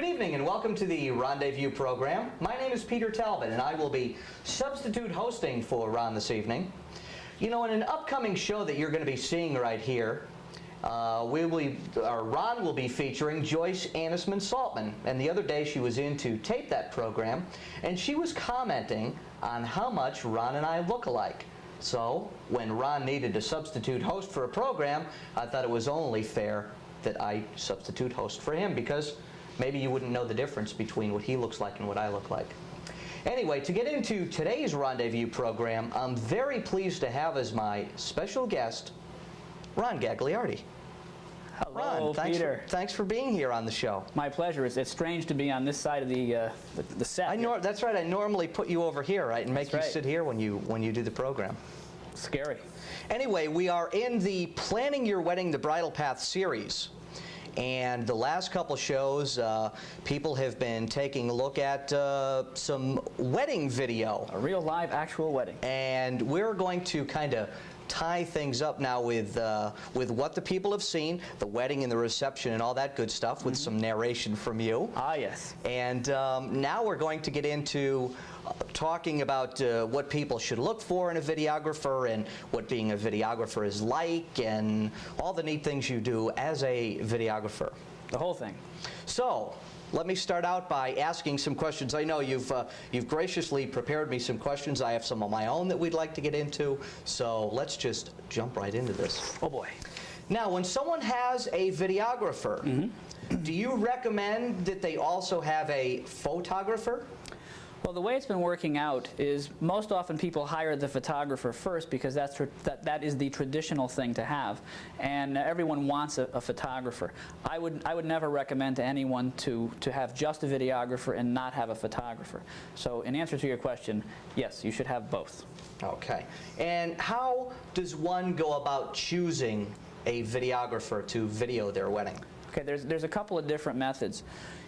Good evening and welcome to the Rendezvous program. My name is Peter Talbot and I will be substitute hosting for Ron this evening. You know, in an upcoming show that you're going to be seeing right here, Ron will be featuring Joyce Annisman Saltman. And the other day she was in to tape that program and she was commenting on how much Ron and I look alike. So when Ron needed a substitute host for a program, I thought it was only fair that I substitute host for him, because maybe you wouldn't know the difference between what he looks like and what I look like. Anyway, to get into today's Rendezvous program, I'm very pleased to have as my special guest, Ron Gagliardi. Hello, Ron, Peter. Thanks for being here on the show. My pleasure. It's strange to be on this side of the set. That's right. I normally put you over here, right, and make you right. sit here when you do the program. Scary. Anyway, we are in the Planning Your Wedding the Bridal Path series. And the last couple shows, people have been taking a look at some wedding video. A real live actual wedding. And we're going to kind of tie things up now with what the people have seen, the wedding and the reception and all that good stuff, with some narration from you. Ah, yes. And now we're going to get into talking about what people should look for in a videographer and what being a videographer is like and all the neat things you do as a videographer. The whole thing. So let me start out by asking some questions. I know you've graciously prepared me some questions. I have some of my own that we'd like to get into. So let's just jump right into this. Oh boy. Now, when someone has a videographer, do you recommend that they also have a photographer? Well, the way it's been working out is most often people hire the photographer first because that is the traditional thing to have, and everyone wants a photographer. I would never recommend to anyone to have just a videographer and not have a photographer. So in answer to your question, yes, you should have both. Okay. And how does one go about choosing a videographer to video their wedding? Okay, there's a couple of different methods.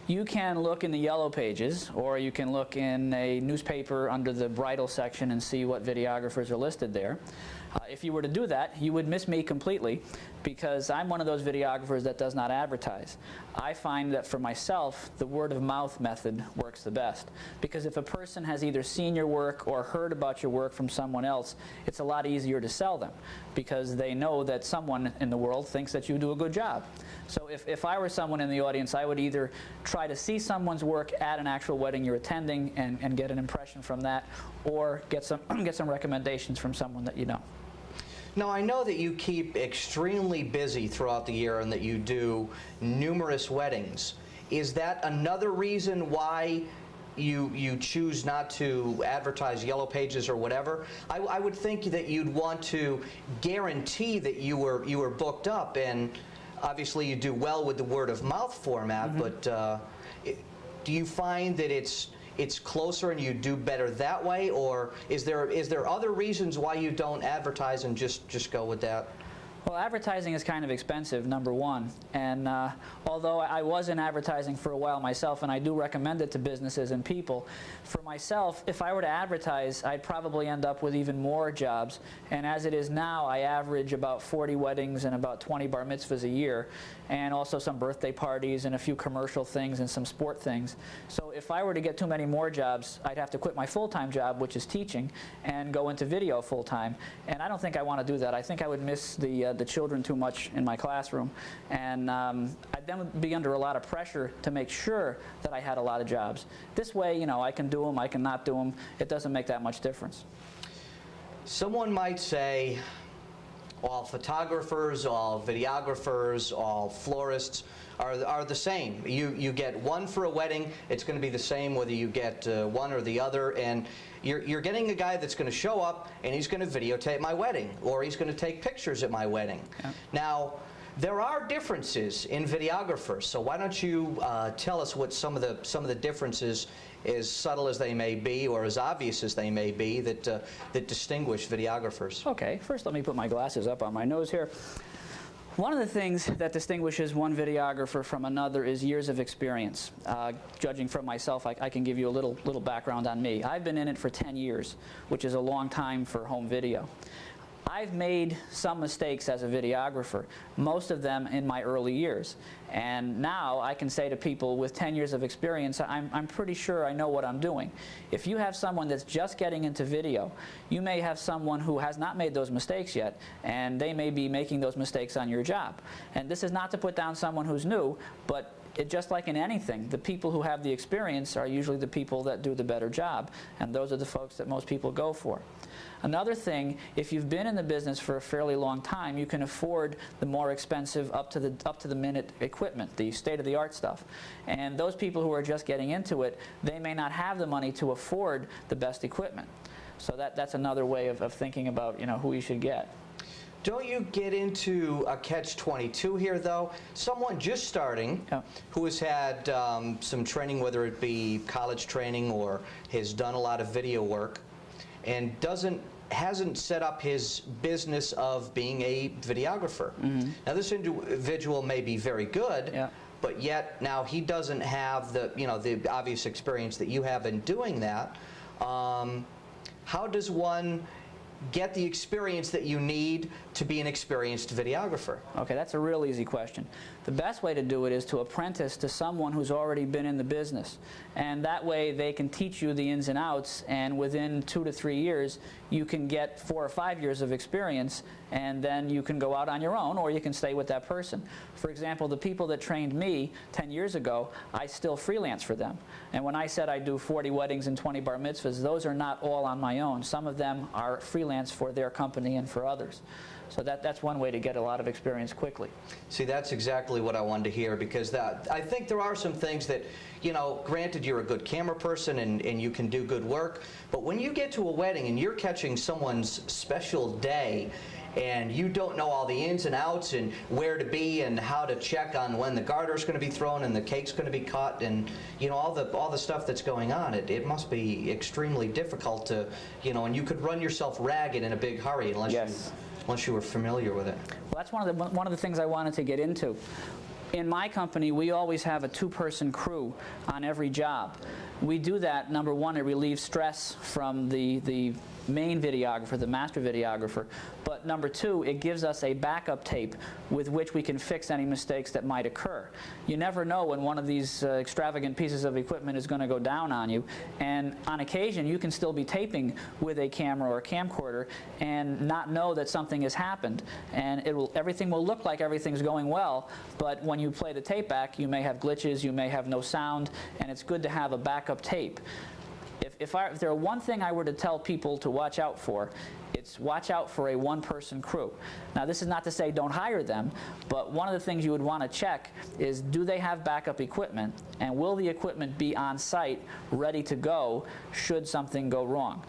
You can look in the yellow pages, or you can look in a newspaper under the bridal section and see what videographers are listed there. If you were to do that, you would miss me completely, because I'm one of those videographers that does not advertise. I find that for myself, the word-of-mouth method works the best, because if a person has either seen your work or heard about your work from someone else, it's a lot easier to sell them, because they know that someone in the world thinks that you do a good job. So if I were someone in the audience, I would either try to see someone's work at an actual wedding you're attending and get an impression from that, or get some recommendations from someone that you know. Now, I know that you keep extremely busy throughout the year and that you do numerous weddings. Is that another reason why you choose not to advertise yellow pages or whatever? I would think that you'd want to guarantee that you were booked up, and obviously you do well with the word-of-mouth format, but do you find that it's closer and you do better that way, or is there other reasons why you don't advertise and just go with that? Well, advertising is kind of expensive, number one, and although I was in advertising for a while myself, and I do recommend it to businesses and people, for myself, if I were to advertise, I'd probably end up with even more jobs, and as it is now, I average about 40 weddings and about 20 bar mitzvahs a year, and also some birthday parties and a few commercial things and some sport things. So if I were to get too many more jobs, I'd have to quit my full-time job, which is teaching, and go into video full-time, and I don't think I want to do that. I think I would miss the children too much in my classroom, and I'd then be under a lot of pressure to make sure that I had a lot of jobs. This way, you know, I can do them, I can not do them. It doesn't make that much difference. Someone might say all photographers, all videographers, all florists are the same. You get one for a wedding, it's going to be the same whether you get one or the other, and you're getting a guy that's going to show up and he's going to videotape my wedding, or he's going to take pictures at my wedding. Yeah. Now, there are differences in videographers, so why don't you tell us what some of the differences, as subtle as they may be or as obvious as they may be, that distinguish videographers. Okay, first let me put my glasses up on my nose here. One of the things that distinguishes one videographer from another is years of experience. Judging from myself, I can give you a little background on me. I've been in it for 10 years, which is a long time for home video. I've made some mistakes as a videographer, most of them in my early years. And now I can say to people with 10 years of experience, I'm pretty sure I know what I'm doing. If you have someone that's just getting into video, you may have someone who has not made those mistakes yet, and they may be making those mistakes on your job. And this is not to put down someone who's new, but just like in anything, the people who have the experience are usually the people that do the better job, and those are the folks that most people go for. Another thing, if you've been in the business for a fairly long time, you can afford the more expensive up to the minute equipment, the state-of-the-art stuff. And those people who are just getting into it, they may not have the money to afford the best equipment. So that's another way of thinking about, who you should get. Don't you get into a catch-22 here, though? Someone just starting, who has had some training, whether it be college training or has done a lot of video work, and hasn't set up his business of being a videographer. Mm-hmm. Now, this individual may be very good, but yet now he doesn't have the obvious experience that you have in doing that. How does one get the experience that you need to be an experienced videographer? Okay, that's a real easy question. The best way to do it is to apprentice to someone who's already been in the business. And that way they can teach you the ins and outs, and within 2 to 3 years you can get 4 or 5 years of experience, and then you can go out on your own, or you can stay with that person. For example, the people that trained me 10 years ago, I still freelance for them. And when I said I do 40 weddings and 20 bar mitzvahs, those are not all on my own. Some of them are freelance for their company and for others. So that's one way to get a lot of experience quickly. See, that's exactly what I wanted to hear, because I think there are some things that, granted you're a good camera person and you can do good work, but when you get to a wedding and you're catching someone's special day and you don't know all the ins and outs and where to be and how to check on when the garter's going to be thrown and the cake's going to be cut and all the stuff that's going on, it must be extremely difficult to, and you could run yourself ragged in a big hurry unless you were familiar with it. Well, that's one of the things I wanted to get into. In my company, we always have a 2-person crew on every job. We do that, number one, it relieves stress from the main videographer, the master videographer, but number two, it gives us a backup tape with which we can fix any mistakes that might occur. You never know when one of these extravagant pieces of equipment is going to go down on you, and on occasion you can still be taping with a camera or a camcorder and not know that something has happened, and everything will look like everything's going well, but when you play the tape back, you may have glitches, you may have no sound, and it's good to have a backup tape. If there were one thing I were to tell people to watch out for, it's watch out for a 1-person crew. Now, this is not to say don't hire them, but one of the things you would want to check is, do they have backup equipment, and will the equipment be on site, ready to go, should something go wrong?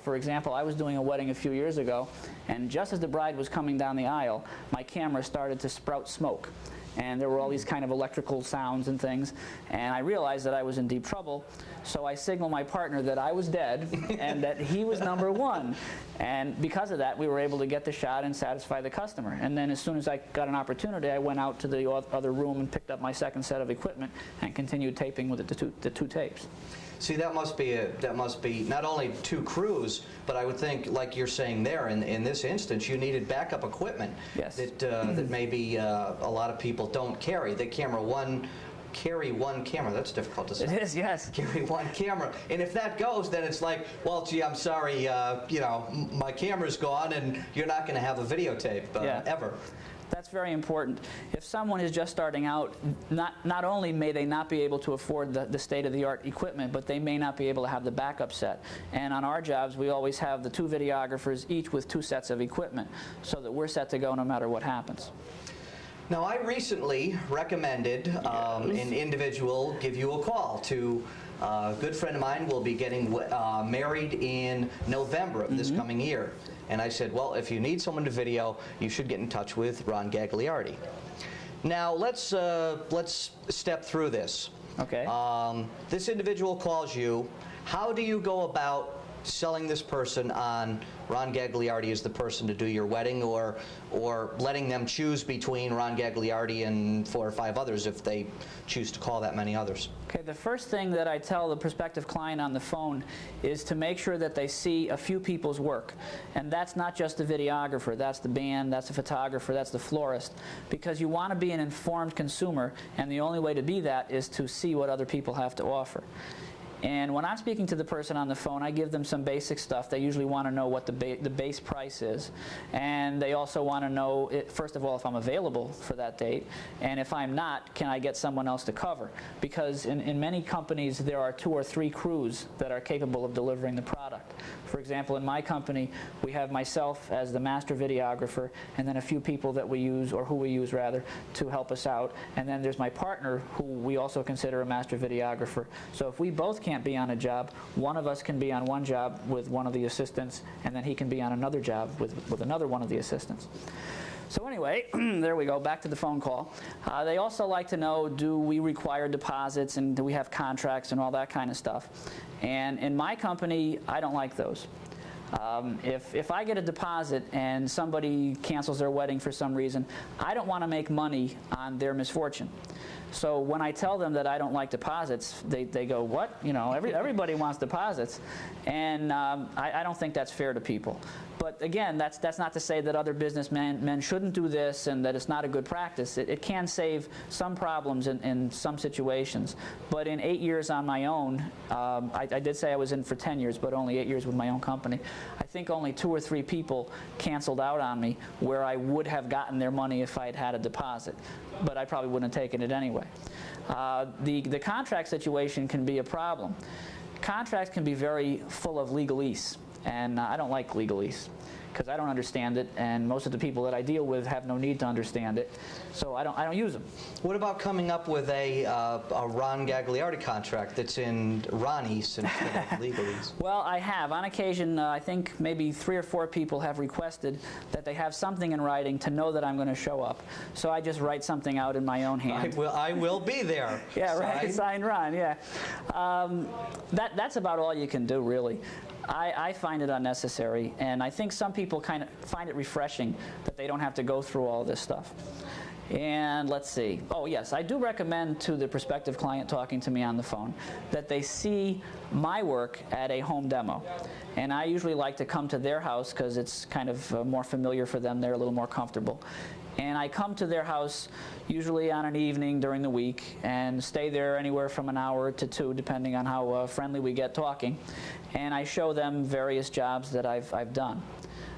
For example, I was doing a wedding a few years ago, and just as the bride was coming down the aisle, my camera started to sprout smoke. And there were all these kind of electrical sounds and things, and I realized that I was in deep trouble, so I signaled my partner that I was dead and that he was number one. And because of that, we were able to get the shot and satisfy the customer. And then as soon as I got an opportunity, I went out to the other room and picked up my second set of equipment and continued taping with the two tapes. See, that must be not only 2 crews, but I would think, like you're saying there, in this instance, you needed backup equipment. Yes. That maybe a lot of people don't carry. They carry one camera. That's difficult to say. It is, yes. Carry one camera, and if that goes, then it's like, well, gee, I'm sorry, my camera's gone, and you're not going to have a videotape ever. That's very important. If someone is just starting out, not only may they not be able to afford the state-of-the-art equipment, but they may not be able to have the backup set. And on our jobs, we always have the 2 videographers, each with 2 sets of equipment, so that we're set to go no matter what happens. Now, I recently recommended an individual give you a call to a good friend of mine will be getting married in November of this coming year. And I said, well, if you need someone to video, you should get in touch with Ron Gagliardi. Now, let's step through this. Okay. This individual calls you. How do you go about selling this person on Ron Gagliardi is the person to do your wedding, or letting them choose between Ron Gagliardi and 4 or 5 others if they choose to call that many others? Okay, the first thing that I tell the prospective client on the phone is to make sure that they see a few people's work. And that's not just the videographer, that's the band, that's the photographer, that's the florist. Because you want to be an informed consumer, and the only way to be that is to see what other people have to offer. And when I'm speaking to the person on the phone, I give them some basic stuff. They usually want to know what the base price is. And they also want to know, first of all, if I'm available for that date. And if I'm not, can I get someone else to cover? Because in many companies, there are 2 or 3 crews that are capable of delivering the product. For example, in my company, we have myself as the master videographer, and then a few people that we use, or who we use rather, to help us out. And then there's my partner, who we also consider a master videographer. So if we both can't be on a job, one of us can be on one job with one of the assistants, and then he can be on another job with another one of the assistants. So anyway, there we go, back to the phone call. They also like to know, do we require deposits, and do we have contracts and all that kind of stuff. And in my company, I don't like those. If I get a deposit and somebody cancels their wedding for some reason, I don't want to make money on their misfortune. So when I tell them that I don't like deposits, they go, what? You know, everybody wants deposits. And I don't think that's fair to people. But again, that's not to say that other businessmen shouldn't do this and that it's not a good practice. It can save some problems in some situations. But in 8 years on my own, I did say I was in for 10 years, but only 8 years with my own company. I think only 2 or 3 people canceled out on me where I would have gotten their money if I had had a deposit. But I probably wouldn't have taken it anyway. The contract situation can be a problem. Contracts can be very full of legalese, and I don't like legalese because I don't understand it, and most of the people that I deal with have no need to understand it, so I don't use them. What about coming up with a Ron Gagliardi contract that's in Ronnie's instead of legalese? Well, I have. On occasion, I think maybe 3 or 4 people have requested that they have something in writing to know that I'm going to show up. So I just write something out in my own hand. I will be there. Yeah, right. Signed Ron, yeah. That's about all you can do, really. I find it unnecessary, and I think some people kind of find it refreshing that they don't have to go through all this stuff. And let's see. Oh, yes, I do recommend to the prospective client talking to me on the phone that they see my work at a home demo. And I usually like to come to their house because it's kind of more familiar for them. They're a little more comfortable. And I come to their house usually on an evening during the week and stay there anywhere from an hour to 2, depending on how friendly we get talking. And I show them various jobs that I've done.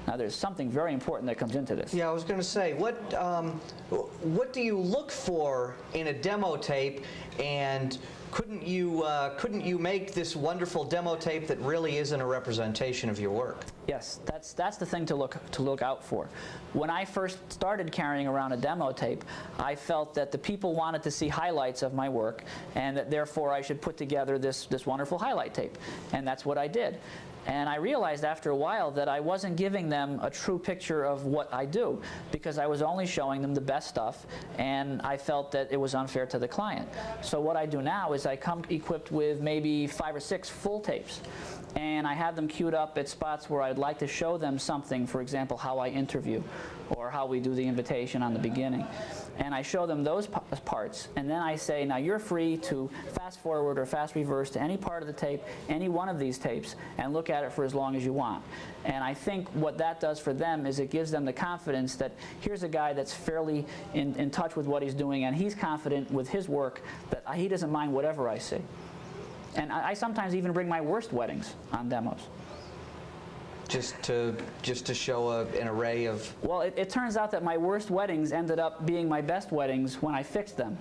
Now, there's something very important that comes into this. Yeah, I was going to say, what do you look for in a demo tape, and couldn't you make this wonderful demo tape that really isn't a representation of your work? Yes, that's the thing to look out for. When I first started carrying around a demo tape, I felt that the people wanted to see highlights of my work, and that therefore I should put together this wonderful highlight tape, and that's what I did. And I realized after a while that I wasn't giving them a true picture of what I do, because I was only showing them the best stuff, and I felt that it was unfair to the client. So what I do now is I come equipped with maybe 5 or 6 full tapes, and I have them queued up at spots where I'd like to show them something, for example, how I interview, or how we do the invitation on the beginning. And I show them those parts, and then I say, now you're free to fast forward or fast reverse to any part of the tape, any one of these tapes, and look at it for as long as you want. And I think what that does for them is it gives them the confidence that here's a guy that's fairly in touch with what he's doing, and he's confident with his work that he doesn't mind whatever I see. And I sometimes even bring my worst weddings on demos. Just to show an array of... Well, it turns out that my worst weddings ended up being my best weddings when I fixed them.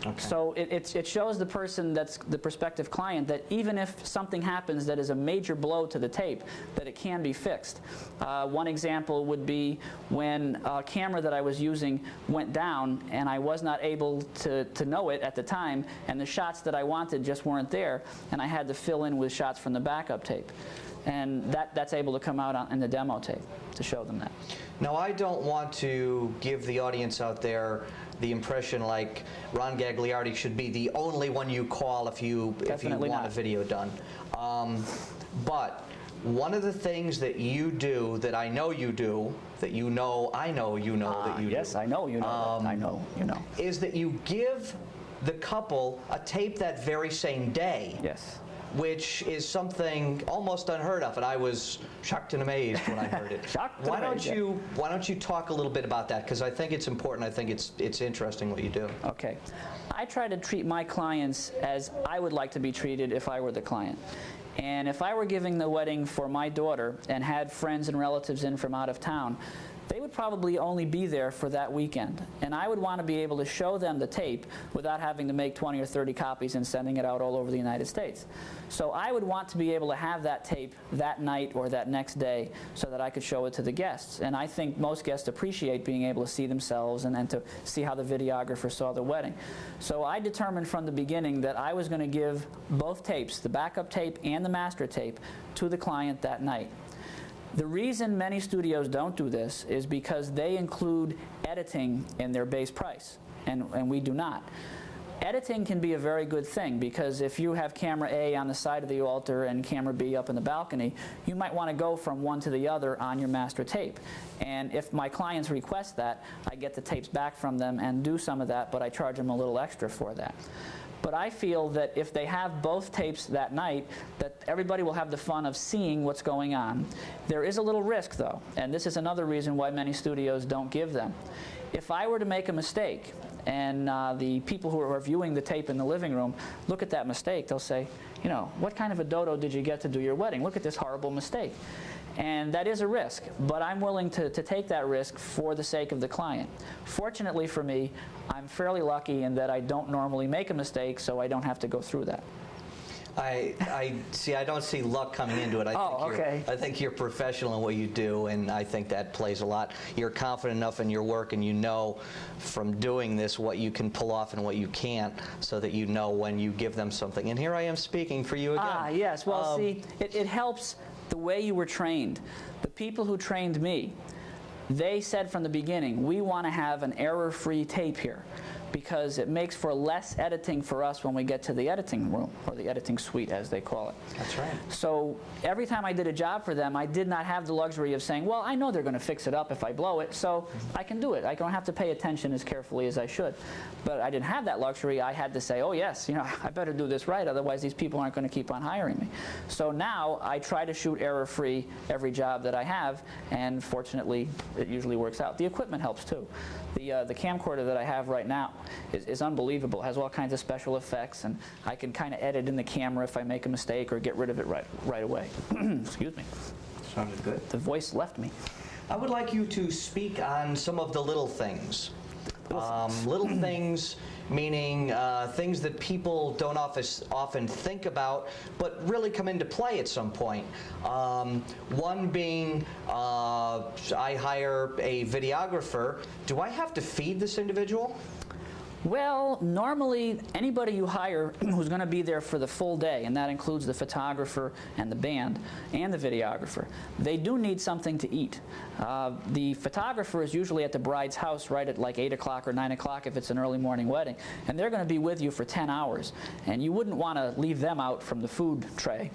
Okay. So it shows the person that's the prospective client that even if something happens that is a major blow to the tape, that it can be fixed. One example would be when a camera that I was using went down and I was not able to know it at the time, and the shots that I wanted just weren't there, and I had to fill in with shots from the backup tape. And that's able to come out in the demo tape to show them that. Now, I don't want to give the audience out there the impression like Ron Gagliardi should be the only one you call if you want a video done. But one of the things that you do, that I know you do, that you know I know you know that you do. Yes, I know you know that. I know you know. Is that you give the couple a tape that very same day. Yes. Which is something almost unheard of, and I was shocked and amazed when I heard it. Why don't you talk a little bit about that? Because I think it's important. I think it's interesting what you do. Okay. I try to treat my clients as I would like to be treated if I were the client. And if I were giving the wedding for my daughter and had friends and relatives in from out of town, they would probably only be there for that weekend. And I would want to be able to show them the tape without having to make 20 or 30 copies and sending it out all over the United States. So I would want to be able to have that tape that night or that next day so that I could show it to the guests. And I think most guests appreciate being able to see themselves and to see how the videographer saw the wedding. So I determined from the beginning that I was going to give both tapes, the backup tape and the master tape, to the client that night. The reason many studios don't do this is because they include editing in their base price, and we do not. Editing can be a very good thing, because if you have camera A on the side of the altar and camera B up in the balcony, you might want to go from one to the other on your master tape. And if my clients request that, I get the tapes back from them and do some of that, but I charge them a little extra for that. But I feel that if they have both tapes that night, that everybody will have the fun of seeing what's going on. There is a little risk, though, and this is another reason why many studios don't give them. If I were to make a mistake, and the people who are viewing the tape in the living room look at that mistake, they'll say, you know, what kind of a dodo did you get to do your wedding? Look at this horrible mistake. And that is a risk, but I'm willing to take that risk for the sake of the client. Fortunately for me, I'm fairly lucky in that I don't normally make a mistake, so I don't have to go through that. I see. I don't see luck coming into it. I think you're professional in what you do, and I think that plays a lot. You're confident enough in your work, and you know from doing this what you can pull off and what you can't, so that you know when you give them something. And here I am speaking for you again. Ah, yes. Well, see, it helps the way you were trained. The people who trained me, they said from the beginning, we want to have an error-free tape here, because it makes for less editing for us when we get to the editing room, or the editing suite as they call it. That's right. So every time I did a job for them, I did not have the luxury of saying, well, I know they're going to fix it up if I blow it, so I can do it. I don't have to pay attention as carefully as I should. But I didn't have that luxury. I had to say, oh yes, you know, I better do this right, otherwise these people aren't going to keep on hiring me. So now I try to shoot error-free every job that I have, and fortunately it usually works out. The equipment helps too. The camcorder that I have right now is unbelievable. It has all kinds of special effects, and I can kind of edit in the camera if I make a mistake or get rid of it right away. Excuse me. Sounded good. The voice left me. I would like you to speak on some of the little things. Little things, meaning things that people don't often think about, but really come into play at some point. One being, I hire a videographer. Do I have to feed this individual? Well, normally anybody you hire who's going to be there for the full day, and that includes the photographer and the band and the videographer, they do need something to eat. The photographer is usually at the bride's house right at like 8 o'clock or 9 o'clock if it's an early morning wedding, and they're going to be with you for 10 hours, and you wouldn't want to leave them out from the food tray.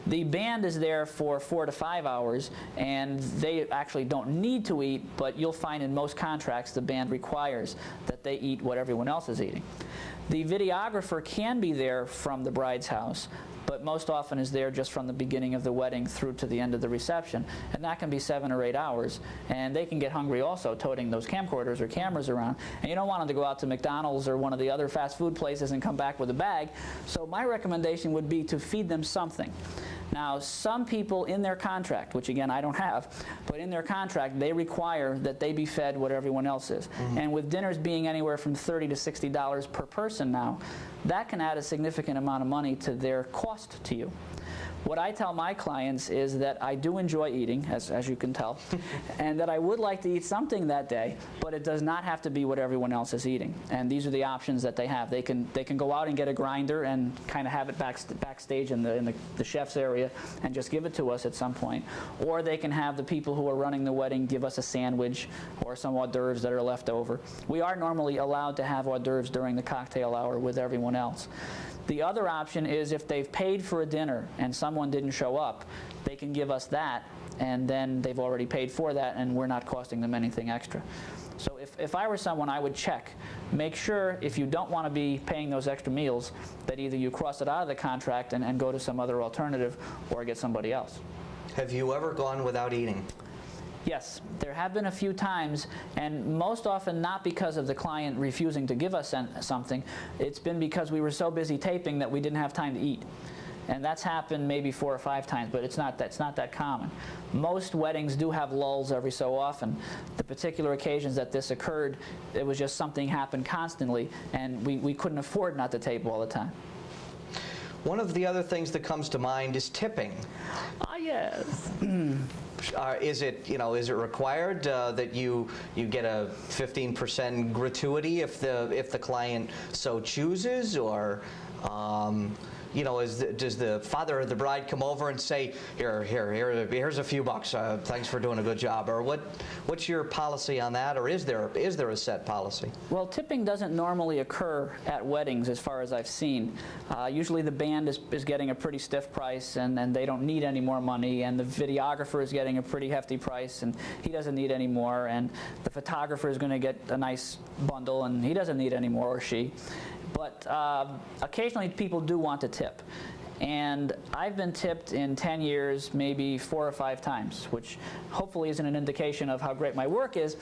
The band is there for 4 to 5 hours, and they actually don't need to eat, but you'll find in most contracts the band requires that they eat what everyone else is eating. The videographer can be there from the bride's house, but most often is there just from the beginning of the wedding through to the end of the reception, and that can be 7 or 8 hours, and they can get hungry also toting those camcorders or cameras around, and you don't want them to go out to McDonald's or one of the other fast food places and come back with a bag. So my recommendation would be to feed them something. Now, some people in their contract, which again I don't have, but in their contract they require that they be fed what everyone else is. And with dinners being anywhere from $30 to $60 per person now, that can add a significant amount of money to their cost to you. What I tell my clients is that I do enjoy eating, as you can tell, and that I would like to eat something that day, but it does not have to be what everyone else is eating. And these are the options that they have. They can go out and get a grinder and kind of have it backstage in the chef's area and just give it to us at some point. Or they can have the people who are running the wedding give us a sandwich or some hors d'oeuvres that are left over. We are normally allowed to have hors d'oeuvres during the cocktail hour with everyone someone else. The other option is if they've paid for a dinner and someone didn't show up, they can give us that, and then they've already paid for that, and we're not costing them anything extra. So if I were someone, I would check. Make sure if you don't want to be paying those extra meals, that either you cross it out of the contract and go to some other alternative or get somebody else. Have you ever gone without eating? Yes, there have been a few times, and most often not because of the client refusing to give us something. It's been because we were so busy taping that we didn't have time to eat. And that's happened maybe 4 or 5 times, but it's not that common. Most weddings do have lulls every so often. The particular occasions that this occurred, it was just something happened constantly, and we couldn't afford not to tape all the time. One of the other things that comes to mind is tipping. Ah, yes. Is it required that you get a 15% gratuity if the client so chooses, or does the father of the bride come over and say, here's a few bucks, thanks for doing a good job, or what's your policy on that, or is there a set policy? Well, tipping doesn't normally occur at weddings as far as I've seen. Usually the band is getting a pretty stiff price, and they don't need any more money, and the videographer is getting a pretty hefty price, and he doesn't need any more, and the photographer is going to get a nice bundle, and he doesn't need any more, or she. But occasionally people do want to tip. And I've been tipped in 10 years maybe 4 or 5 times, which hopefully isn't an indication of how great my work is,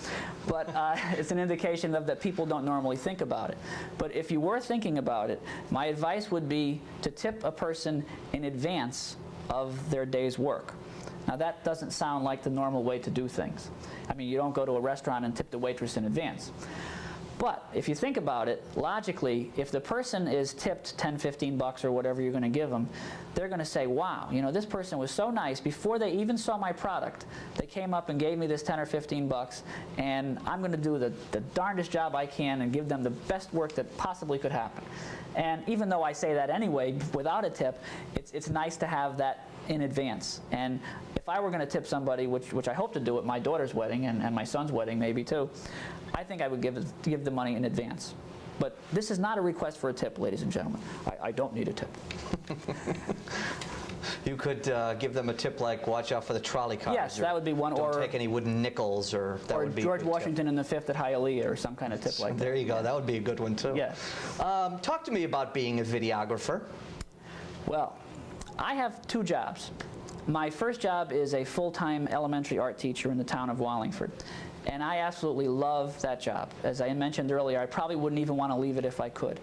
but it's an indication of that people don't normally think about it. But if you were thinking about it, my advice would be to tip a person in advance of their day's work. Now that doesn't sound like the normal way to do things. I mean, you don't go to a restaurant and tip the waitress in advance. But if you think about it, logically, if the person is tipped 10, 15 bucks or whatever you're going to give them, they're going to say, wow, this person was so nice. Before they even saw my product, they came up and gave me this 10 or 15 bucks, and I'm going to do the darndest job I can and give them the best work that possibly could happen. And even though I say that anyway, without a tip, it's nice to have that in advance. And if I were going to tip somebody, which I hope to do at my daughter's wedding and my son's wedding maybe too, I think I would give the money in advance. But this is not a request for a tip, ladies and gentlemen. I don't need a tip. You could give them a tip like, watch out for the trolley cars. Yes, that would be one. Don't take any wooden nickels, or that would be George Washington in the Fifth at Hialeah, or some kind of tip like that. There you go. That would be a good one too. Yes. Talk to me about being a videographer. Well, I have 2 jobs. My first job is a full-time elementary art teacher in the town of Wallingford. And I absolutely love that job. As I mentioned earlier, I probably wouldn't even want to leave it if I could.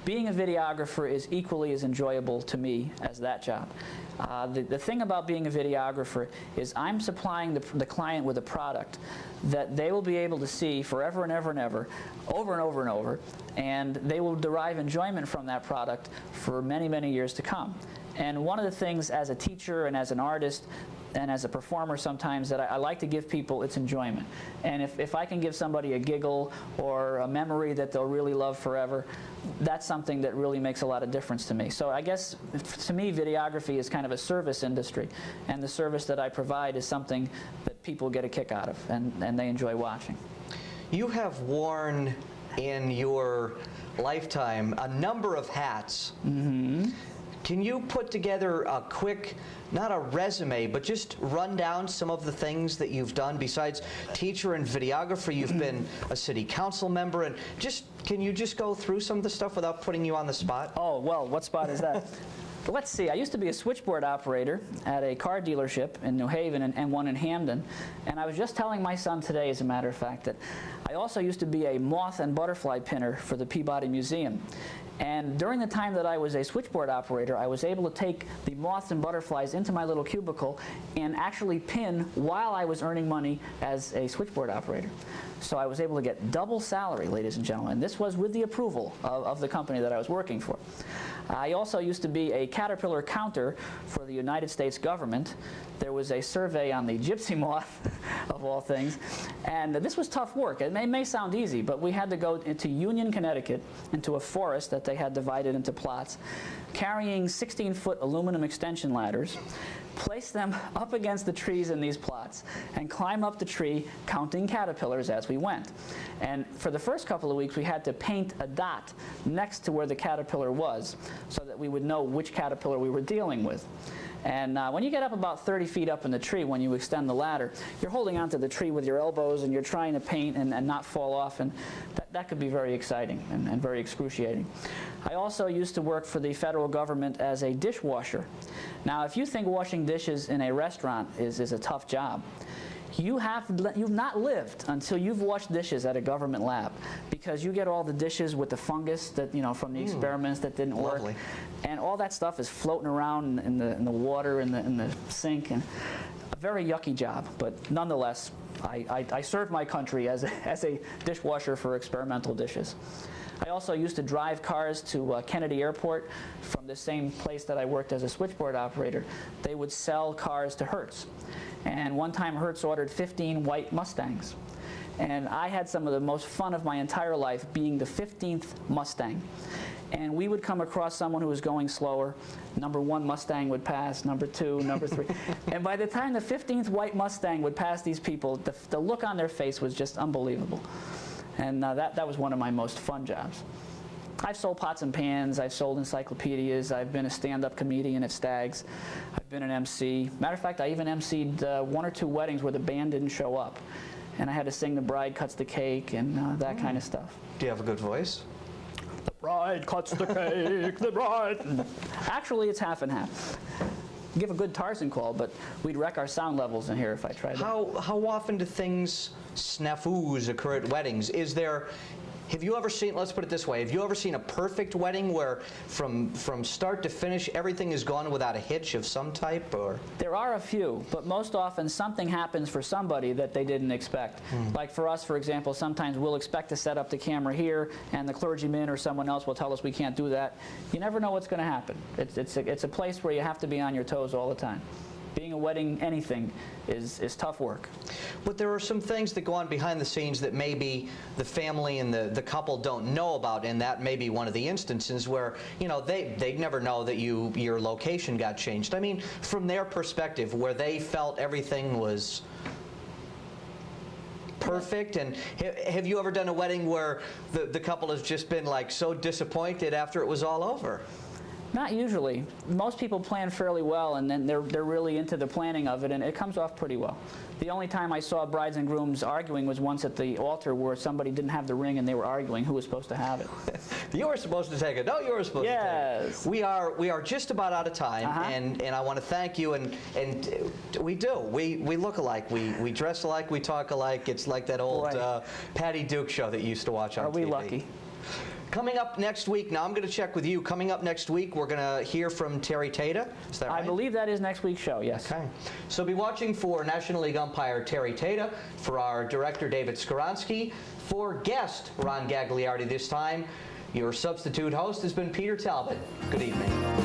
Being a videographer is equally as enjoyable to me as that job. The thing about being a videographer is I'm supplying the client with a product that they will be able to see forever and ever and ever, over and over and over, and they will derive enjoyment from that product for many, many years to come. And one of the things as a teacher and as an artist and as a performer sometimes that I like to give people, it's enjoyment. And if I can give somebody a giggle or a memory that they'll really love forever, that's something that really makes a lot of difference to me. So I guess to me, videography is kind of a service industry, and the service that I provide is something that people get a kick out of and they enjoy watching. You have worn in your lifetime a number of hats. Mm-hmm. Can you put together a quick, not a resume, but just run down some of the things that you've done? Besides teacher and videographer, you've been a city council member, and can you just go through some of the stuff without putting you on the spot? Oh, well, what spot is that? Let's see. I used to be a switchboard operator at a car dealership in New Haven and one in Hamden. And I was just telling my son today, as a matter of fact, that I also used to be a moth and butterfly pinner for the Peabody Museum. And during the time that I was a switchboard operator, I was able to take the moths and butterflies into my little cubicle and actually pin while I was earning money as a switchboard operator. So I was able to get double salary, ladies and gentlemen. This was with the approval of the company that I was working for. I also used to be a caterpillar counter for the United States government. There was a survey on the gypsy moth, of all things, and this was tough work. It may sound easy, but we had to go into Union, Connecticut, into a forest that they had divided into plots, carrying 16-foot aluminum extension ladders, place them up against the trees in these plots, dots and climb up the tree counting caterpillars as we went. And for the first couple of weeks we had to paint a dot next to where the caterpillar was so that we would know which caterpillar we were dealing with. And when you get up about 30 feet up in the tree, when you extend the ladder, you're holding onto the tree with your elbows and you're trying to paint and not fall off, and that could be very exciting and very excruciating. I also used to work for the federal government as a dishwasher. Now, if you think washing dishes in a restaurant is a tough job, you've not lived until you've washed dishes at a government lab, because you get all the dishes with the fungus that, you know, from the experiments that didn't work. Lovely. And all that stuff is floating around in the water, in the sink, and a very yucky job. But nonetheless, I served my country as a dishwasher for experimental dishes. I also used to drive cars to Kennedy Airport from the same place that I worked as a switchboard operator. They would sell cars to Hertz. And one time Hertz ordered 15 white Mustangs. And I had some of the most fun of my entire life being the 15th Mustang. And we would come across someone who was going slower. Number 1 Mustang would pass, number 2, number 3. And by the time the 15th white Mustang would pass these people, the look on their face was just unbelievable. And that was one of my most fun jobs. I've sold pots and pans, I've sold encyclopedias, I've been a stand-up comedian at Stags, I've been an MC. Matter of fact, I even emceed 1 or 2 weddings where the band didn't show up. And I had to sing The Bride Cuts the Cake and that kind of stuff. Do you have a good voice? The bride cuts the cake, the bride... Actually, it's half and half. Give a good Tarzan call, but we'd wreck our sound levels in here if I tried that. How often do snafus occur at weddings? Have you ever seen, let's put it this way, have you ever seen a perfect wedding where from start to finish everything is gone without a hitch of some type? Or there are a few, but most often something happens for somebody that they didn't expect. Like for us, for example, sometimes we'll expect to set up the camera here and the clergyman or someone else will tell us we can't do that. You never know what's going to happen. It's a place where you have to be on your toes all the time. Being a wedding anything is tough work. But there are some things that go on behind the scenes that maybe the family and the couple don't know about, and that may be one of the instances where, you know, they never know that your location got changed. I mean, from their perspective, where they felt everything was perfect. And have you ever done a wedding where the couple has just been like so disappointed after it was all over? Not usually. Most people plan fairly well, and then they're really into the planning of it, and it comes off pretty well. The only time I saw brides and grooms arguing was once at the altar where somebody didn't have the ring and they were arguing who was supposed to have it. You were supposed to take it. No, you were supposed to take it. We are just about out of time, and I want to thank you. And we do. We look alike. We dress alike. We talk alike. It's like that old Patty Duke show that you used to watch on TV. Are we lucky? Coming up next week, now I'm going to check with you. Coming up next week, we're going to hear from Terry Tata. Is that right? I believe that is next week's show, yes. Okay. So be watching for National League umpire Terry Tata, for our director David Skoronsky, for guest Ron Gagliardi this time. Your substitute host has been Peter Talbot. Good evening.